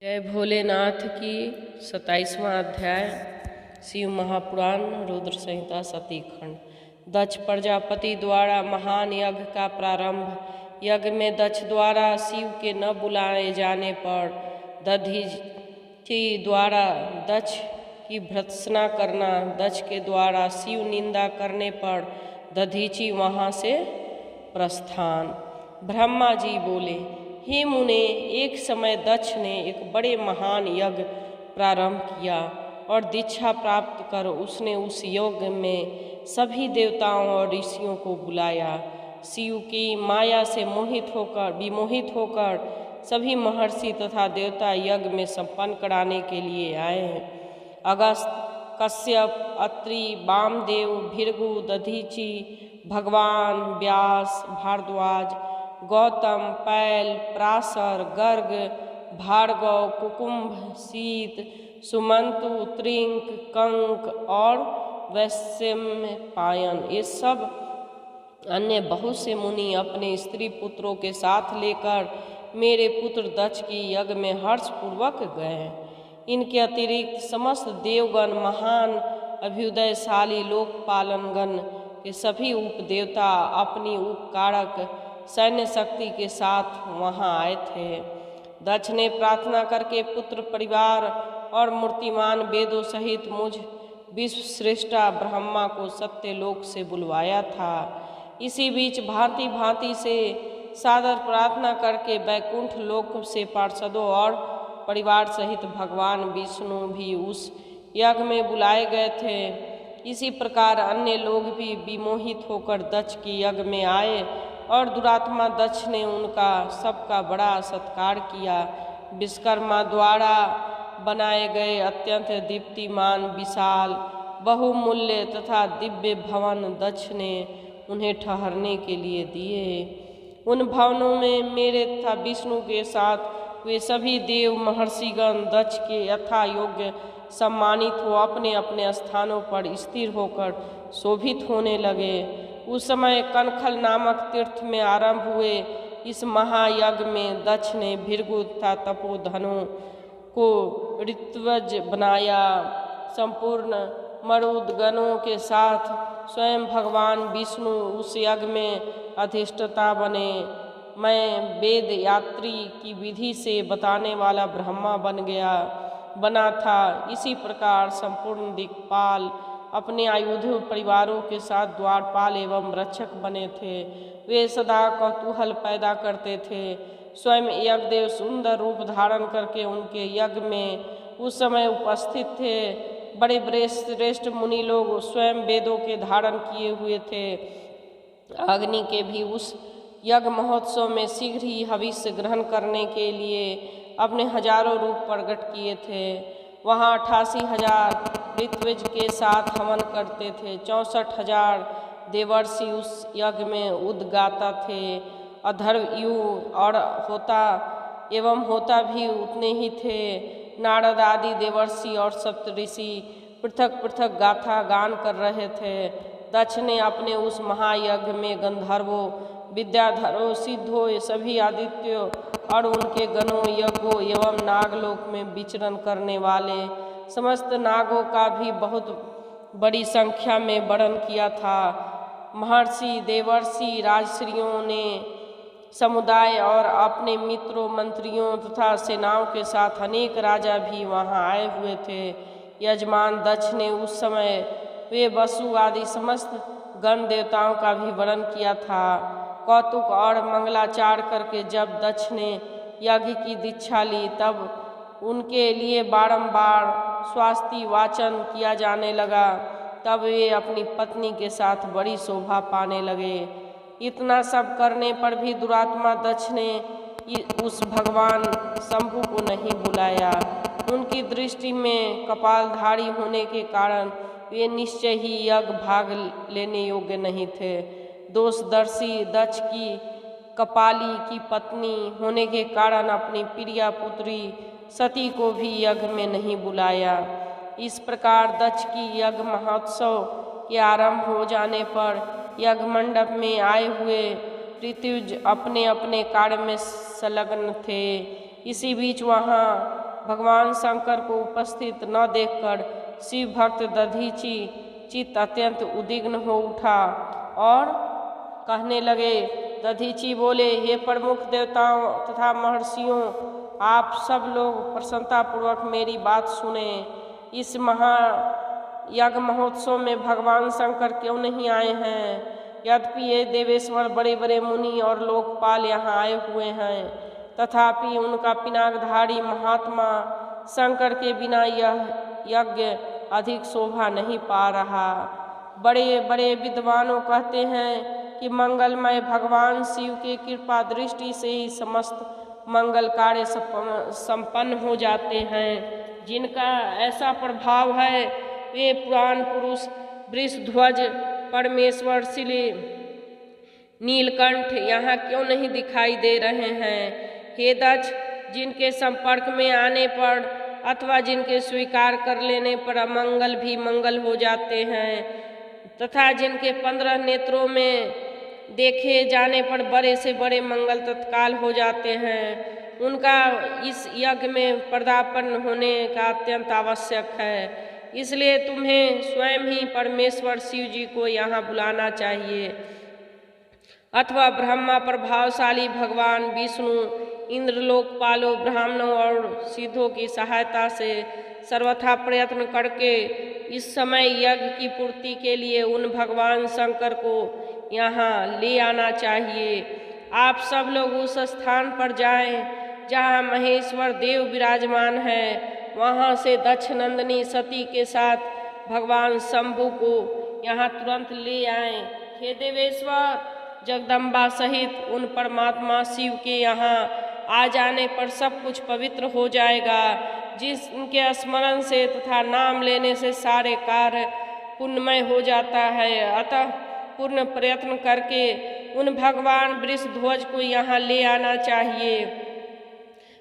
जय भोलेनाथ की 27वां अध्याय शिव महापुराण रुद्र संहिता सती खंड। दक्ष प्रजापति द्वारा महान यज्ञ का प्रारंभ। यज्ञ में दक्ष द्वारा शिव के न बुलाए जाने पर दधीचि द्वारा दक्ष की भर्त्सना करना। दक्ष के द्वारा शिव निंदा करने पर दधीचि वहाँ से प्रस्थान। ब्रह्मा जी बोले, हे मुने, एक समय दक्ष ने एक बड़े महान यज्ञ प्रारंभ किया और दीक्षा प्राप्त कर उसने उस यज्ञ में सभी देवताओं और ऋषियों को बुलाया। शिव की माया से विमोहित होकर सभी महर्षि तथा देवता यज्ञ में संपन्न कराने के लिए आए हैं। अगस्त, कश्यप, अत्रि, वामदेव, भृगु, दधीचि, भगवान व्यास, भारद्वाज, गौतम, पैल, पराशर, गर्ग, भार्गव, कुकुम्भ, शीत, सुमंतु, त्रिंक, कंक और वैशम्पायन, ये सब अन्य बहुत से मुनि अपने स्त्री पुत्रों के साथ लेकर मेरे पुत्र दक्ष की यज्ञ में हर्षपूर्वक गए। इनके अतिरिक्त समस्त देवगण, महान अभ्युदयशाली लोकपालनगण के सभी उपदेवता अपनी उपकारक सैन्य शक्ति के साथ वहाँ आए थे। दक्ष ने प्रार्थना करके पुत्र, परिवार और मूर्तिमान वेदों सहित मुझ विश्व श्रेष्ठा ब्रह्मा को सत्यलोक से बुलवाया था। इसी बीच भांति भांति से सादर प्रार्थना करके वैकुंठ लोक से पार्षदों और परिवार सहित भगवान विष्णु भी उस यज्ञ में बुलाए गए थे। इसी प्रकार अन्य लोग भी विमोहित होकर दक्ष की यज्ञ में आए और दुरात्मा दक्ष ने उनका सबका बड़ा सत्कार किया। विश्वकर्मा द्वारा बनाए गए अत्यंत दीप्तिमान, विशाल, बहुमूल्य तथा दिव्य भवन दक्ष ने उन्हें ठहरने के लिए दिए। उन भवनों में मेरे तथा विष्णु के साथ वे सभी देव महर्षिगण दक्ष के यथा योग्य सम्मानित हो अपने अपने स्थानों पर स्थिर होकर शोभित होने लगे। उस समय कनखल नामक तीर्थ में आरंभ हुए इस महायज्ञ में दक्ष ने भृगु तथा तपोधनों को ऋत्विज बनाया। संपूर्ण मरुद गणों के साथ स्वयं भगवान विष्णु उस यज्ञ में अधिष्ठता बने। मैं वेद यात्री की विधि से बताने वाला ब्रह्मा बना था। इसी प्रकार संपूर्ण दिक्पाल अपने आयुध परिवारों के साथ द्वारपाल एवं रक्षक बने थे। वे सदा कौतूहल पैदा करते थे। स्वयं यज्ञदेव सुंदर रूप धारण करके उनके यज्ञ में उस समय उपस्थित थे। बड़े बड़े श्रेष्ठ मुनि लोग स्वयं वेदों के धारण किए हुए थे। अग्नि के भी उस यज्ञ महोत्सव में शीघ्र ही हविष्य ग्रहण करने के लिए अपने हजारों रूप प्रकट किए थे। वहाँ 88,000 ऋत्विज के साथ हवन करते थे। 64,000 देवर्षि उस यज्ञ में उद्गाता थे। अधर्वयु और होता भी उतने ही थे। नारद आदि देवर्षि और सप्तऋषि पृथक पृथक गाथा गान कर रहे थे। दक्ष ने अपने उस महायज्ञ में गंधर्वों, विद्याधरों, सिद्धों, सभी आदित्यों और उनके गणों, यज्ञों एवं नागलोक में विचरण करने वाले समस्त नागों का भी बहुत बड़ी संख्या में वर्णन किया था। महर्षि, देवर्षि, राजश्रियों ने समुदाय और अपने मित्रों, मंत्रियों तथा सेनाओं के साथ अनेक राजा भी वहाँ आए हुए थे। यजमान दक्ष ने उस समय वे वसु आदि समस्त गण देवताओं का भी वर्णन किया था। कौतुक और मंगलाचार करके जब दक्ष ने यज्ञ की दीक्षा ली तब उनके लिए बारंबार स्वास्ति वाचन किया जाने लगा। तब वे अपनी पत्नी के साथ बड़ी शोभा पाने लगे। इतना सब करने पर भी दुरात्मा दक्ष ने उस भगवान शंभु को नहीं बुलाया। उनकी दृष्टि में कपालधारी होने के कारण वे निश्चय ही यज्ञ भाग लेने योग्य नहीं थे। दोषदर्शी दक्ष की कपाली की पत्नी होने के कारण अपनी प्रिया पुत्री सती को भी यज्ञ में नहीं बुलाया। इस प्रकार दक्ष की यज्ञ महोत्सव के आरंभ हो जाने पर यज्ञ मंडप में आए हुए ऋत्विज अपने अपने कार्य में संलग्न थे। इसी बीच वहाँ भगवान शंकर को उपस्थित न देखकर शिव भक्त दधीची चित्त अत्यंत उद्विग्न हो उठा और कहने लगे। दधीची बोले, हे प्रमुख देवताओं तथा महर्षियों, आप सब लोग प्रसन्नतापूर्वक मेरी बात सुने। इस यज्ञ महोत्सव में भगवान शंकर क्यों नहीं आए हैं? यद्यपि ये देवेश्वर बड़े बड़े मुनि और लोकपाल यहाँ आए हुए हैं, तथापि उनका पिनाकधारी महात्मा शंकर के बिना यह यज्ञ अधिक शोभा नहीं पा रहा। बड़े बड़े विद्वानों कहते हैं कि मंगलमय भगवान शिव के कृपा दृष्टि से ही समस्त मंगल कार्य संपन्न हो जाते हैं। जिनका ऐसा प्रभाव है वे पुराण पुरुष वृषध्वज परमेश्वर श्री नीलकंठ यहाँ क्यों नहीं दिखाई दे रहे हैं? हे दक्ष, जिनके संपर्क में आने पर अथवा जिनके स्वीकार कर लेने पर अमंगल भी मंगल हो जाते हैं, तथा जिनके 15 नेत्रों में देखे जाने पर बड़े से बड़े मंगल तत्काल हो जाते हैं, उनका इस यज्ञ में पदार्पण होने का अत्यंत आवश्यक है। इसलिए तुम्हें स्वयं ही परमेश्वर शिव जी को यहाँ बुलाना चाहिए, अथवा ब्रह्मा प्रभावशाली भगवान विष्णु इंद्र लोकपालों ब्राह्मणों और सिद्धों की सहायता से सर्वथा प्रयत्न करके इस समय यज्ञ की पूर्ति के लिए उन भगवान शंकर को यहाँ ले आना चाहिए। आप सब लोग उस स्थान पर जाएं जहाँ महेश्वर देव विराजमान है, वहाँ से दक्ष नंदिनी सती के साथ भगवान शंभु को यहाँ तुरंत ले आएं। हे देवेश्वर, जगदम्बा सहित उन परमात्मा शिव के यहाँ आ जाने पर सब कुछ पवित्र हो जाएगा। जिनके स्मरण से तथा नाम लेने से सारे कार्य पुण्यमय हो जाता है। अतः पूर्ण प्रयत्न करके उन भगवान वृषध्वज को यहाँ ले आना चाहिए।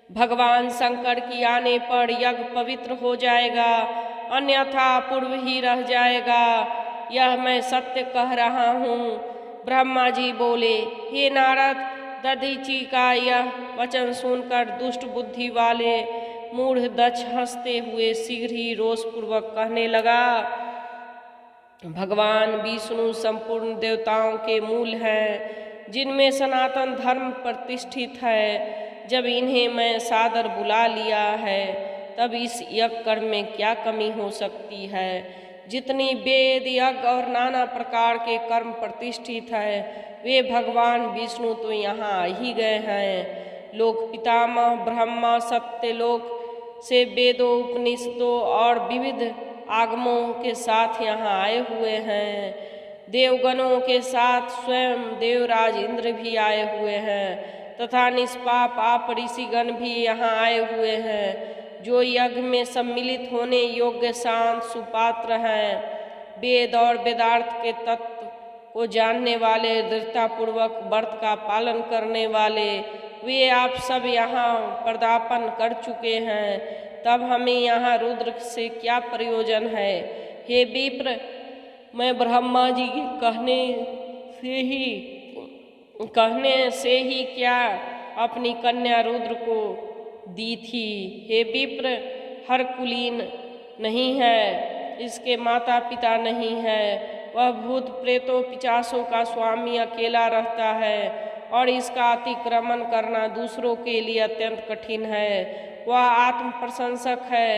भगवान शंकर की आने पर यज्ञ पवित्र हो जाएगा, अन्यथा पूर्व ही रह जाएगा। यह मैं सत्य कह रहा हूँ। ब्रह्मा जी बोले, हे नारद, दधीची का यह वचन सुनकर दुष्ट बुद्धि वाले मूढ़ दक्ष हंसते हुए शीघ्र ही रोषपूर्वक कहने लगा, भगवान विष्णु संपूर्ण देवताओं के मूल हैं, जिनमें सनातन धर्म प्रतिष्ठित है। जब इन्हें मैं सादर बुला लिया है, तब इस यज्ञ कर्म में क्या कमी हो सकती है? जितनी वेद यज्ञ और नाना प्रकार के कर्म प्रतिष्ठित है, वे भगवान विष्णु तो यहाँ आ ही गए हैं। लोक पितामह ब्रह्मा सत्यलोक से वेदों उपनिषदों और विविध आगमों के साथ यहाँ आए हुए हैं। देवगणों के साथ स्वयं देवराज इंद्र भी आए हुए हैं, तथा निष्पाप आप ऋषिगण भी यहाँ आए हुए हैं, जो यज्ञ में सम्मिलित होने योग्य शांत सुपात्र हैं। वेद और वेदार्थ के तत्व को जानने वाले, दृढ़तापूर्वक व्रत का पालन करने वाले, वे आप सब यहाँ पदार्पण कर चुके हैं। तब हमें यहाँ रुद्र से क्या प्रयोजन है? हे विप्र, मैं ब्रह्मा जी के कहने से ही क्या अपनी कन्या रुद्र को दी थी। हे विप्र, हर कुलीन नहीं है, इसके माता पिता नहीं है, वह भूत प्रेतों पिशाचों का स्वामी अकेला रहता है और इसका अतिक्रमण करना दूसरों के लिए अत्यंत कठिन है। वह आत्म प्रशंसक है,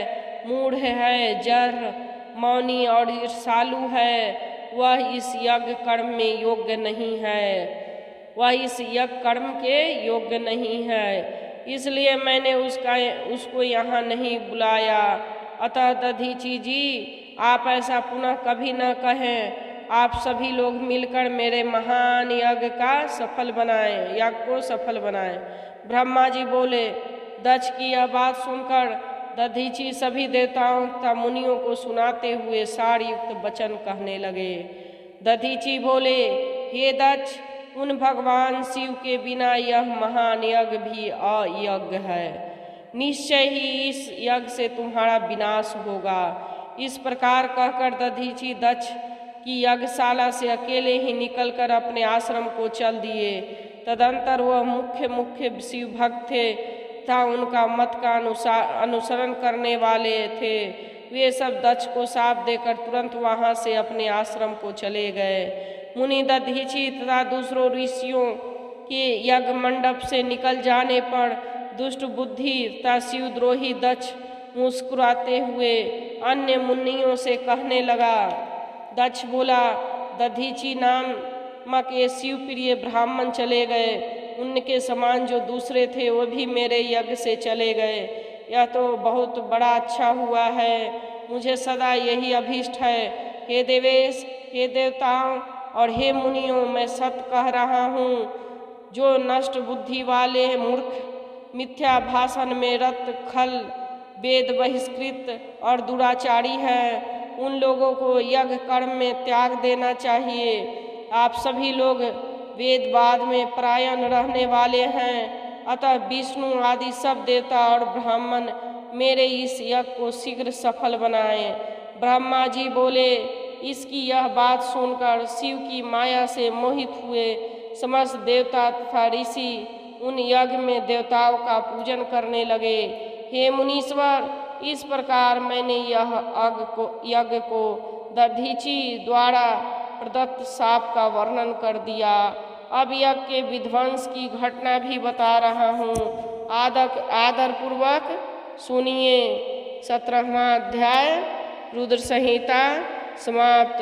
मूढ़ है, जर मौनी और ईर्षालु है। वह इस यज्ञ कर्म में योग्य नहीं है, वह इस यज्ञ कर्म के योग्य नहीं है, इसलिए मैंने उसको यहाँ नहीं बुलाया। अतः दधीची जी, आप ऐसा पुनः कभी न कहें। आप सभी लोग मिलकर मेरे महान यज्ञ को सफल बनाएं। ब्रह्मा जी बोले। दक्ष की यह बात सुनकर दधीची सभी देवताओं तथा मुनियों को सुनाते हुए सारयुक्त वचन कहने लगे। दधीची बोले, हे दक्ष, उन भगवान शिव के बिना यह महान यज्ञ भी अयज्ञ है। निश्चय ही इस यज्ञ से तुम्हारा विनाश होगा। इस प्रकार कहकर दधीची दक्ष की यज्ञशाला से अकेले ही निकलकर अपने आश्रम को चल दिए। तदंतर वह मुख्य शिव भक्त थे, तथा उनका मत का अनुसरण करने वाले थे, वे सब दक्ष को शाप देकर तुरंत वहाँ से अपने आश्रम को चले गए। मुनि दधीचि तथा दूसरों ऋषियों के यज्ञ मंडप से निकल जाने पर दुष्ट बुद्धि तथा शिवद्रोही दक्ष मुस्कुराते हुए अन्य मुनियों से कहने लगा। दक्ष बोला, दधीचि नामक ये शिवप्रिय ब्राह्मण चले गए, उनके समान जो दूसरे थे वो भी मेरे यज्ञ से चले गए। यह तो बहुत बड़ा अच्छा हुआ है, मुझे सदा यही अभीष्ट है। हे देवेश, हे देवताओं और हे मुनियों, मैं सत्य कह रहा हूँ। जो नष्ट बुद्धि वाले मूर्ख, मिथ्या भाषण में रत, खल, वेद बहिष्कृत और दुराचारी हैं, उन लोगों को यज्ञ कर्म में त्याग देना चाहिए। आप सभी लोग वेदवाद में परायण रहने वाले हैं, अतः विष्णु आदि सब देवता और ब्राह्मण मेरे इस यज्ञ को शीघ्र सफल बनाएं। ब्रह्मा जी बोले। इसकी यह बात सुनकर शिव की माया से मोहित हुए समस्त देवता तथा ऋषि उन यज्ञ में देवताओं का पूजन करने लगे। हे मुनीश्वर, इस प्रकार मैंने यह यज्ञ को दधीचि द्वारा प्रदत्त शाप का वर्णन कर दिया। अब यज्ञ के विध्वंस की घटना भी बता रहा हूँ, आदर पूर्वक सुनिए। 17वां अध्याय रुद्र संहिता समाप्त।